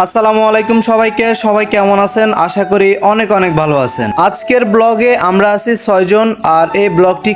আসসালামু আলাইকুম সবাই কেমন আছেন? আশা করি অনেক ভালো আছেন। আজকের ব্লগে আমরা আছি 6 জন আর এই ব্লগটি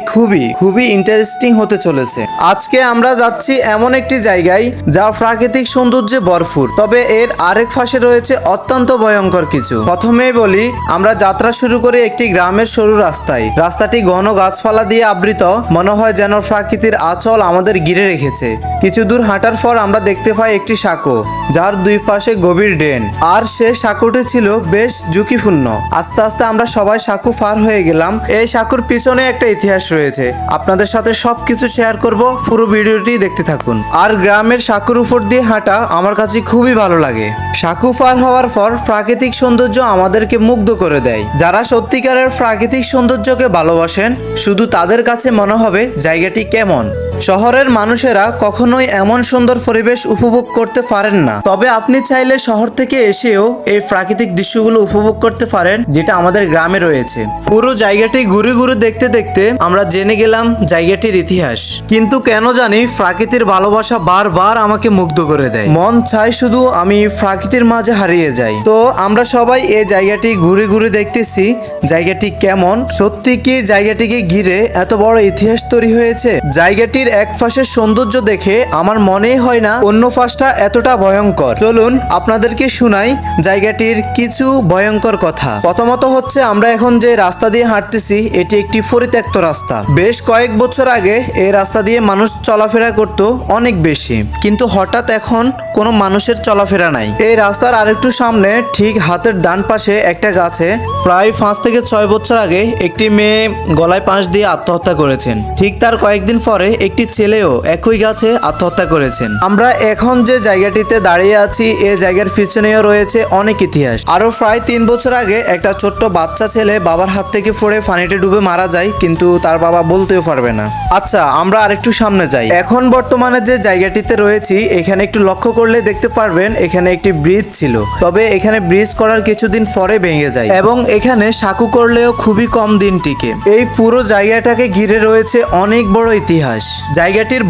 খুবই ইন্টারেস্টিং হতে চলেছে। আজকে আমরা যাচ্ছি এমন একটি জায়গায় যা প্রাকৃতিক সৌন্দর্যে ভরপুর, তবে এর আরেক পাশে রয়েছে অত্যন্ত ভয়ঙ্কর কিছু। প্রথমেই বলি, আমরা যাত্রা শুরু করি একটি গ্রামের সরু রাস্তায়। রাস্তাটি ঘন গাছপালা দিয়ে আবৃত, মনে হয় যেন প্রকৃতির আঁচল আমাদের ঘিরে রেখেছে। কিছু দূর হাঁটার পর আমরা দেখতে পাই একটি সাঁকো, যার দুই পাশে গভীর ড্রেন, আর সে সাঁকোটি ছিল বেশ ঝুঁকিপূর্ণ। আস্তে আস্তে আমরা সবাই সাঁকো পার হয়ে গেলাম। এই সাঁকোর পিছনে একটা ইতিহাস রয়েছে, আপনাদের সাথে সবকিছু শেয়ার করব, পুরো ভিডিওটি দেখতে থাকুন। আর গ্রামের সাঁকোর উপর দিয়ে হাঁটা আমার কাছে খুবই ভালো লাগে। সাঁকো পার হওয়ার পর প্রাকৃতিক সৌন্দর্য আমাদেরকে মুগ্ধ করে দেয়। যারা সত্যিকারের প্রাকৃতিক সৌন্দর্যকে ভালোবাসেন, শুধু তাদের কাছে মনে হবে জায়গাটি কেমন। শহরের মানুষেরা কখনোই এমন সুন্দর পরিবেশ উপভোগ করতে পারেন না, তবে আপনি চাইলে শহর থেকে এসেও এই প্রাকৃতিক দৃশ্যগুলো উপভোগ করতে পারেন, যেটা আমাদের গ্রামে রয়েছে। পুরো জায়গাটি ঘুরে দেখতে দেখতে আমরা জেনে গেলাম জায়গাটির ইতিহাস। কিন্তু কেন জানি প্রাকৃতির ভালোবাসা বারবার আমাকে মুগ্ধ করে দেয়। মন চায় শুধু আমি প্রাকৃতির মাঝে হারিয়ে যাই। তো আমরা সবাই এই জায়গাটি ঘুরে দেখতেছি জায়গাটি কেমন। সত্যি কি জায়গাটিকে ঘিরে এত বড় ইতিহাস তৈরি হয়েছে? জায়গাটির এক পাশের সৌন্দর্য দেখে আমার মনেই হয় না অন্য পাশটা এতটা ভয়ঙ্কর। চলুন আপনাদেরকে শুনাই জায়গাটির কিছু ভয়ঙ্কর কথা। প্রথমত হচ্ছে, আমরা এখন যে রাস্তা দিয়ে হাঁটতেছি এটি একটি পরিত্যক্ত রাস্তা। বেশ কয়েক বছর আগে এই রাস্তা দিয়ে মানুষ চলাফেরা করত অনেক বেশি, কিন্তু হঠাৎ এখন কোনো মানুষের চলাফেরা নাই। এই রাস্তার আরেকটু সামনে ঠিক হাতের ডান পাশে একটা গাছে প্রায় 5 থেকে 6 বছর আগে একটি মেয়ে গলায় ফাঁস দিয়ে আত্মহত্যা করেছেন। ঠিক তার কয়েকদিন পরে একটি ছেলেও একই গাছে আত্মহত্যা করেছেন। আমরা এখন যে জায়গাটিতে দাঁড়িয়ে আছি, এই জায়গার পিছনেও রয়েছে অনেক ইতিহাস। আরো প্রায় 3 বছর আগে একটা ছোট্ট বাচ্চা ছেলে বাবার হাত থেকে পড়ে পানিতে ডুবে মারা যায়, কিন্তু তার বাবা বলতেও পারবে না। আচ্ছা, আমরা আরেকটু সামনে যাই। এখন বর্তমানে যে জায়গাটিতে রয়েছি, এখানে একটু লক্ষ্য করলে দেখতে পারবেন এখানে একটি ব্রিজ ছিল, তবে এখানে ব্রিজ করার কিছুদিন পরে ভেঙে যায় এবং এখানে সাঁকো করলেও খুবই কম দিন টিকে। এই পুরো জায়গাটাকে ঘিরে রয়েছে অনেক বড় ইতিহাস। জায়গাটির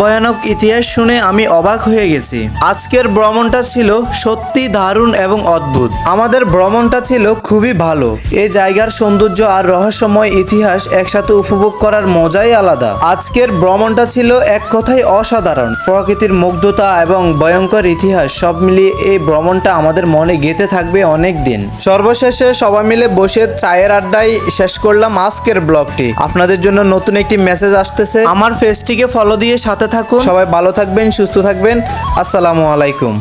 ভয়ানক ইতিহাস শুনে আমি অবাক হয়ে গেছি। আজকের ভ্রমণটা ছিল সত্যি দারুণ এবং অদ্ভুত। আমাদের ভ্রমণটা ছিল খুবই ভালো। এই জায়গার সৌন্দর্য আর রহস্যময় ইতিহাস একসাথে উপভোগ করার মজাই আলাদা। আজকের ভ্রমণটা ছিল এক কথায় অসাধারণ। প্রকৃতির মুগ্ধতা এবং ভয়ঙ্কর ইতিহাস সব মিলিয়ে এই ভ্রমণটা আমাদের মনে গেঁথে থাকবে অনেক দিন। সর্বশেষে সবাই মিলে বসে চায়ের আড্ডায় শেষ করলাম আজকের ব্লগটি। আপনাদের জন্য নতুন একটি মেসেজ আসতেছে, আমার পেজটিকে ফলো দিয়ে সাথে থাকুন। সবাই ভালো থাকবেন, সুস্থ থাকবেন। আসসালামু আলাইকুম।